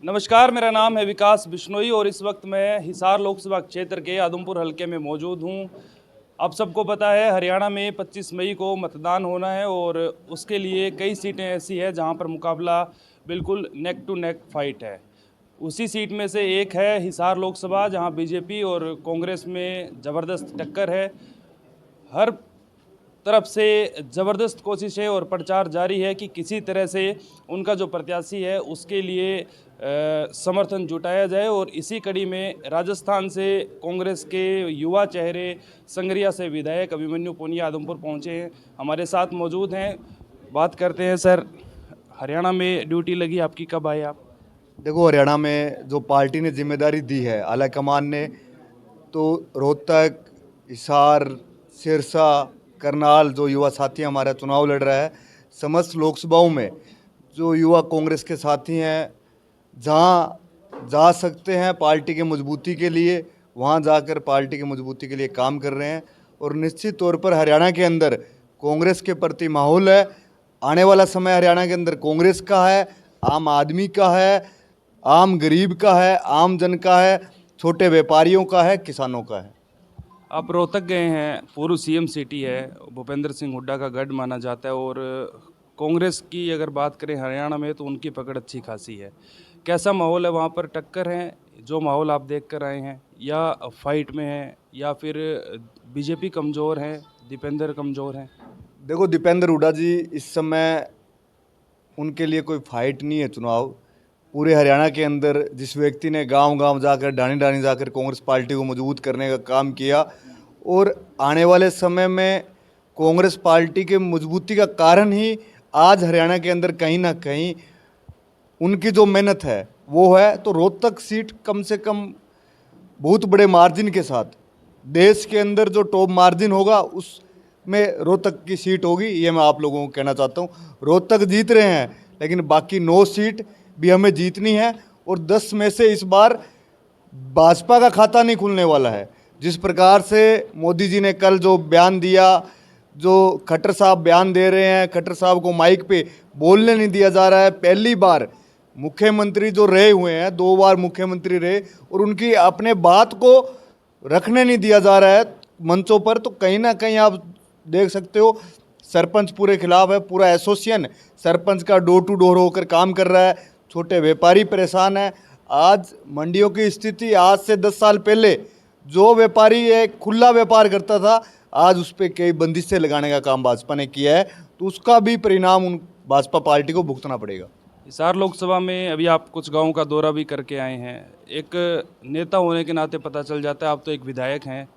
नमस्कार, मेरा नाम है विकास बिश्नोई और इस वक्त मैं हिसार लोकसभा क्षेत्र के आदमपुर हलके में मौजूद हूं। आप सबको पता है हरियाणा में 25 मई को मतदान होना है और उसके लिए कई सीटें ऐसी हैं जहां पर मुकाबला बिल्कुल नेक टू नेक फाइट है। उसी सीट में से एक है हिसार लोकसभा, जहां बीजेपी और कांग्रेस में ज़बरदस्त टक्कर है। हर तरफ से ज़बरदस्त कोशिश है और प्रचार जारी है कि किसी तरह से उनका जो प्रत्याशी है उसके लिए समर्थन जुटाया जाए। और इसी कड़ी में राजस्थान से कांग्रेस के युवा चेहरे संगरिया से विधायक अभिमन्यु पुनिया आदमपुर पहुंचे हैं, हमारे साथ मौजूद हैं। बात करते हैं सर, हरियाणा में ड्यूटी लगी आपकी, कब आए आप? देखो, हरियाणा में जो पार्टी ने जिम्मेदारी दी है आला कमान ने, तो रोहतक, हिसार, सिरसा, करनाल जो युवा साथी हमारा चुनाव लड़ रहा है, समस्त लोकसभाओं में जो युवा कांग्रेस के साथी हैं, जहां जा सकते हैं पार्टी के मजबूती के लिए वहां जाकर पार्टी की मजबूती के लिए काम कर रहे हैं। और निश्चित तौर पर हरियाणा के अंदर कांग्रेस के प्रति माहौल है। आने वाला समय हरियाणा के अंदर कांग्रेस का है, आम आदमी का है, आम गरीब का है, आम जन का है, छोटे व्यापारियों का है, किसानों का है। आप रोहतक गए हैं, पूर्व सीएम सिटी है, भूपेंद्र सिंह हुड्डा का गढ़ माना जाता है और कांग्रेस की अगर बात करें हरियाणा में तो उनकी पकड़ अच्छी खासी है। कैसा माहौल है वहाँ पर? टक्कर है जो माहौल आप देख कर आए हैं, या फाइट में है, या फिर बीजेपी कमज़ोर है, दीपेंद्र कमज़ोर हैं? देखो, दीपेंद्र हुड्डा जी इस समय उनके लिए कोई फाइट नहीं है चुनाव। पूरे हरियाणा के अंदर जिस व्यक्ति ने गांव-गांव जाकर, डाणी-डाणी जाकर कांग्रेस पार्टी को मजबूत करने का काम किया, और आने वाले समय में कांग्रेस पार्टी के मजबूती का कारण ही आज हरियाणा के अंदर कहीं ना कहीं उनकी जो मेहनत है वो है। तो रोहतक सीट कम से कम बहुत बड़े मार्जिन के साथ, देश के अंदर जो टॉप मार्जिन होगा उसमें रोहतक की सीट होगी, ये मैं आप लोगों को कहना चाहता हूँ। रोहतक जीत रहे हैं, लेकिन बाकी 9 सीट भी हमें जीतनी है और 10 में से इस बार भाजपा का खाता नहीं खुलने वाला है। जिस प्रकार से मोदी जी ने कल जो बयान दिया, जो खट्टर साहब बयान दे रहे हैं, खट्टर साहब को माइक पे बोलने नहीं दिया जा रहा है। पहली बार मुख्यमंत्री जो रहे हुए हैं, 2 बार मुख्यमंत्री रहे, और उनकी अपने बात को रखने नहीं दिया जा रहा है मंचों पर। तो कहीं ना कहीं आप देख सकते हो सरपंच पूरे खिलाफ है, पूरा एसोसिएशन सरपंच का डोर टू डोर होकर काम कर रहा है, छोटे व्यापारी परेशान है। आज मंडियों की स्थिति, आज से 10 साल पहले जो व्यापारी एक खुला व्यापार करता था, आज उस पर कई बंदिशें लगाने का काम भाजपा ने किया है। तो उसका भी परिणाम उन भाजपा पार्टी को भुगतना पड़ेगा। हिसार लोकसभा में अभी आप कुछ गाँव का दौरा भी करके आए हैं। एक नेता होने के नाते पता चल जाता है, आप तो एक विधायक हैं,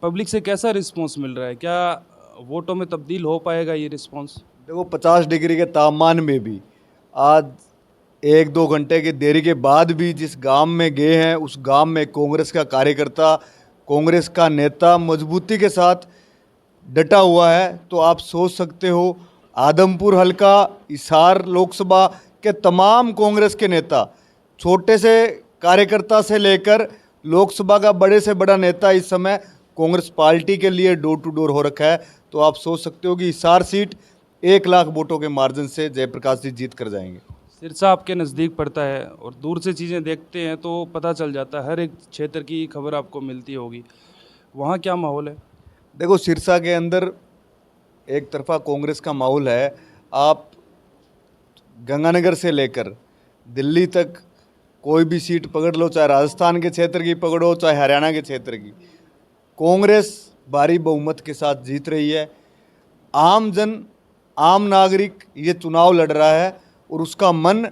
पब्लिक से कैसा रिस्पॉन्स मिल रहा है? क्या वोटों में तब्दील हो पाएगा ये रिस्पॉन्स? देखो, 50 डिग्री के तापमान में भी आज 1-2 घंटे की देरी के बाद भी जिस गांव में गए हैं, उस गांव में कांग्रेस का कार्यकर्ता, कांग्रेस का नेता मजबूती के साथ डटा हुआ है। तो आप सोच सकते हो आदमपुर हल्का, हिसार लोकसभा के तमाम कांग्रेस के नेता, छोटे से कार्यकर्ता से लेकर लोकसभा का बड़े से बड़ा नेता इस समय कांग्रेस पार्टी के लिए डोर टू डोर हो रखा है। तो आप सोच सकते हो कि हिसार सीट 1 लाख वोटों के मार्जिन से जयप्रकाश जी जीत कर जाएंगे। सिरसा आपके नज़दीक पड़ता है और दूर से चीज़ें देखते हैं तो पता चल जाता है, हर एक क्षेत्र की खबर आपको मिलती होगी। वहाँ क्या माहौल है? देखो, सिरसा के अंदर एक तरफा कांग्रेस का माहौल है। आप गंगानगर से लेकर दिल्ली तक कोई भी सीट पकड़ लो, चाहे राजस्थान के क्षेत्र की पकड़ो, चाहे हरियाणा के क्षेत्र की, कांग्रेस भारी बहुमत के साथ जीत रही है। आम जन, आम नागरिक ये चुनाव लड़ रहा है और उसका मन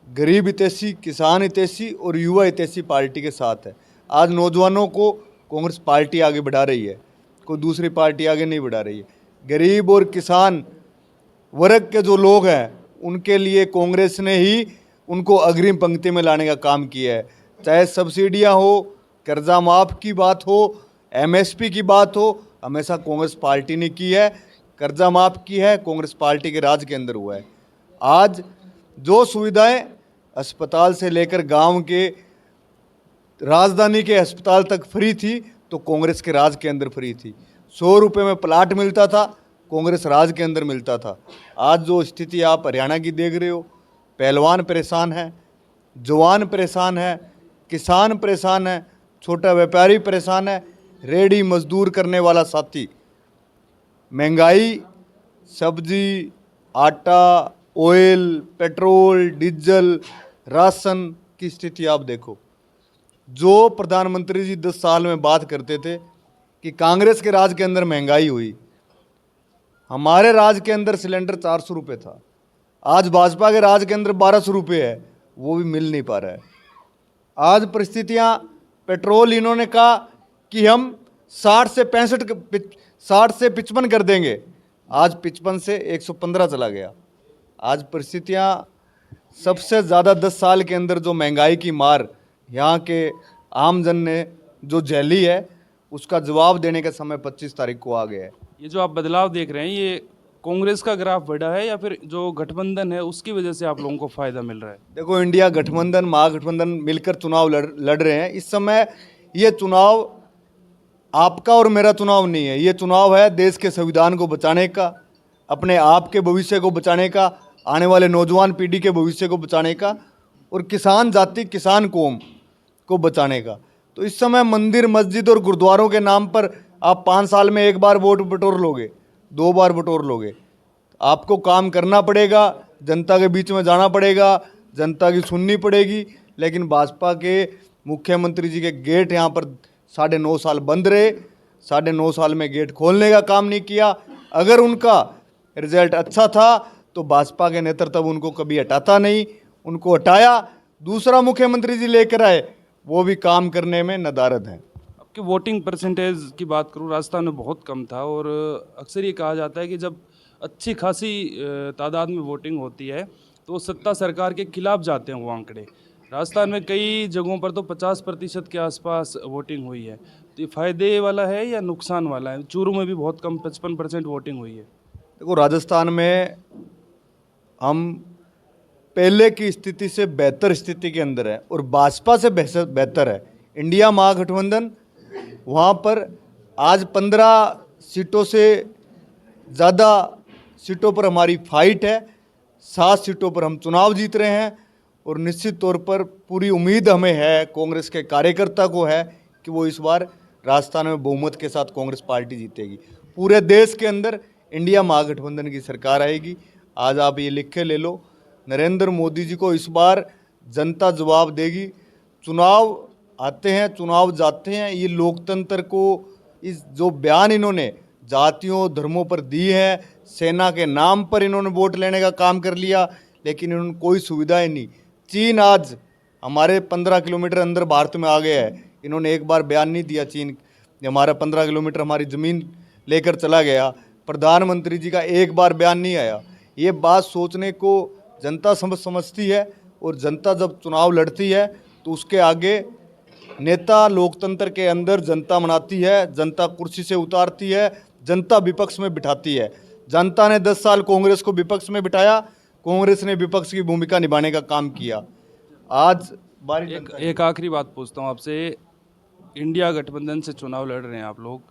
गरीब हितैषी, किसान हितैषी और युवा हितैषी पार्टी के साथ है। आज नौजवानों को कांग्रेस पार्टी आगे बढ़ा रही है, कोई दूसरी पार्टी आगे नहीं बढ़ा रही है। गरीब और किसान वर्ग के जो लोग हैं उनके लिए कांग्रेस ने ही उनको अग्रिम पंक्ति में लाने का काम किया है। चाहे सब्सिडियां हो, कर्जा माफ़ की बात हो, एमएसपी की बात हो, हमेशा कांग्रेस पार्टी ने की है। कर्जा माफ़ की है, कांग्रेस पार्टी के राज के अंदर हुआ है। आज जो सुविधाएं अस्पताल से लेकर गांव के राजधानी के अस्पताल तक फ्री थी, तो कांग्रेस के राज के अंदर फ्री थी। 100 रुपये में प्लाट मिलता था, कांग्रेस राज के अंदर मिलता था। आज जो स्थिति आप हरियाणा की देख रहे हो, पहलवान परेशान हैं, जवान परेशान है, किसान परेशान है, छोटा व्यापारी परेशान है, रेहड़ी मजदूर करने वाला साथी। महंगाई, सब्जी, आटा, ऑयल, पेट्रोल, डीजल, राशन की स्थिति आप देखो। जो प्रधानमंत्री जी 10 साल में बात करते थे कि कांग्रेस के राज के अंदर महंगाई हुई, हमारे राज के अंदर सिलेंडर 400 रुपये था, आज भाजपा के राज के अंदर 1200 रुपये है, वो भी मिल नहीं पा रहा है। आज परिस्थितियां, पेट्रोल इन्होंने कहा कि हम 60 से 55 कर देंगे, आज 55 से 115 चला गया। आज परिस्थितियां, सबसे ज़्यादा 10 साल के अंदर जो महंगाई की मार यहाँ के आमजन ने जो झेली है, उसका जवाब देने का समय 25 तारीख को आ गया है। ये जो आप बदलाव देख रहे हैं, ये कांग्रेस का ग्राफ बढ़ा है या फिर जो गठबंधन है उसकी वजह से आप लोगों को फायदा मिल रहा है? देखो, इंडिया गठबंधन, महागठबंधन मिलकर चुनाव लड़ रहे हैं। इस समय ये चुनाव आपका और मेरा चुनाव नहीं है, ये चुनाव है देश के संविधान को बचाने का, अपने आप के भविष्य को बचाने का, आने वाले नौजवान पीढ़ी के भविष्य को बचाने का, और किसान जाति, किसान कौम को बचाने का। तो इस समय मंदिर, मस्जिद और गुरुद्वारों के नाम पर आप 5 साल में एक बार वोट बटोर लोगे, 2 बार बटोर लोगे। आपको काम करना पड़ेगा, जनता के बीच में जाना पड़ेगा, जनता की सुननी पड़ेगी। लेकिन भाजपा के मुख्यमंत्री जी के गेट यहाँ पर 9.5 साल बंद रहे, 9.5 साल में गेट खोलने का काम नहीं किया। अगर उनका रिजल्ट अच्छा था तो भाजपा के नेतृत्व उनको कभी हटाता नहीं, उनको हटाया, दूसरा मुख्यमंत्री जी लेकर आए, वो भी काम करने में नदारद हैं। आपकी वोटिंग परसेंटेज की बात करूँ, राजस्थान में बहुत कम था, और अक्सर ये कहा जाता है कि जब अच्छी खासी तादाद में वोटिंग होती है तो सत्ता सरकार के खिलाफ जाते हैं वो आंकड़े। राजस्थान में कई जगहों पर तो 50% के आसपास वोटिंग हुई है, तो ये फायदे वाला है या नुकसान वाला है? चूरू में भी बहुत कम 55% वोटिंग हुई है। देखो, राजस्थान में हम पहले की स्थिति से बेहतर स्थिति के अंदर है और भाजपा से बेहतर है। इंडिया महागठबंधन, वहाँ पर आज 15 सीटों से ज़्यादा सीटों पर हमारी फाइट है, 7 सीटों पर हम चुनाव जीत रहे हैं, और निश्चित तौर पर पूरी उम्मीद हमें है, कांग्रेस के कार्यकर्ता को है, कि वो इस बार राजस्थान में बहुमत के साथ कांग्रेस पार्टी जीतेगी। पूरे देश के अंदर इंडिया महागठबंधन की सरकार आएगी। आज आप ये लिख के ले लो, नरेंद्र मोदी जी को इस बार जनता जवाब देगी। चुनाव आते हैं, चुनाव जाते हैं, ये लोकतंत्र को, इस जो बयान इन्होंने जातियों धर्मों पर दी है, सेना के नाम पर इन्होंने वोट लेने का काम कर लिया, लेकिन इन्होंने कोई सुविधाएं नहीं। चीन आज हमारे 15 किलोमीटर अंदर भारत में आ गया है, इन्होंने एक बार बयान नहीं दिया चीन हमारा 15 किलोमीटर हमारी ज़मीन लेकर चला गया। प्रधानमंत्री जी का एक बार बयान नहीं आया। ये बात सोचने को जनता समझती है, और जनता जब चुनाव लड़ती है तो उसके आगे नेता, लोकतंत्र के अंदर जनता मनाती है, जनता कुर्सी से उतारती है, जनता विपक्ष में बिठाती है। जनता ने 10 साल कांग्रेस को विपक्ष में बिठाया, कांग्रेस ने विपक्ष की भूमिका निभाने का काम किया। आज बारी एक आखिरी बात पूछता हूँ आपसे, इंडिया गठबंधन से चुनाव लड़ रहे हैं आप लोग,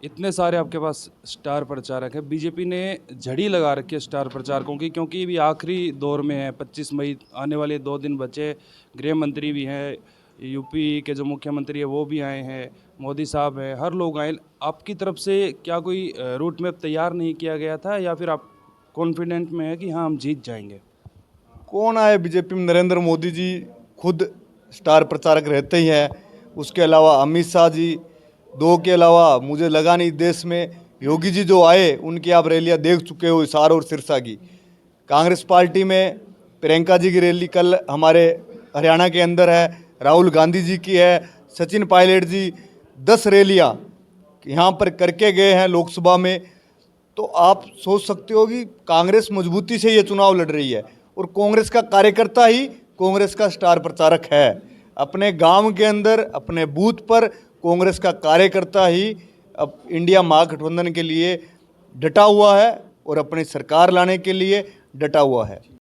इतने सारे आपके पास स्टार प्रचारक हैं, बीजेपी ने झड़ी लगा रखी है स्टार प्रचारकों की, क्योंकि भी आखिरी दौर में है, 25 मई आने वाले 2 दिन बचे, गृह मंत्री भी हैं, यूपी के जो मुख्यमंत्री है वो भी आए हैं, मोदी साहब हैं, हर लोग आए। आपकी तरफ से क्या कोई रूट मैप तैयार नहीं किया गया था, या फिर आप कॉन्फिडेंट में है कि हाँ हम जीत जाएंगे? कौन आए बीजेपी में? नरेंद्र मोदी जी खुद स्टार प्रचारक रहते ही हैं, उसके अलावा अमित शाह जी, 2 के अलावा मुझे लगा नहीं देश में योगी जी जो आए उनकी आप रैलियां देख चुके हो, हिसार और सिरसा की। कांग्रेस पार्टी में प्रियंका जी की रैली कल हमारे हरियाणा के अंदर है, राहुल गांधी जी की है, सचिन पायलट जी 10 रैलियां यहाँ पर करके गए हैं लोकसभा में। तो आप सोच सकते हो कि कांग्रेस मजबूती से ये चुनाव लड़ रही है, और कांग्रेस का कार्यकर्ता ही कांग्रेस का स्टार प्रचारक है। अपने गांव के अंदर, अपने बूथ पर कांग्रेस का कार्यकर्ता ही अब इंडिया महागठबंधन के लिए डटा हुआ है और अपनी सरकार लाने के लिए डटा हुआ है।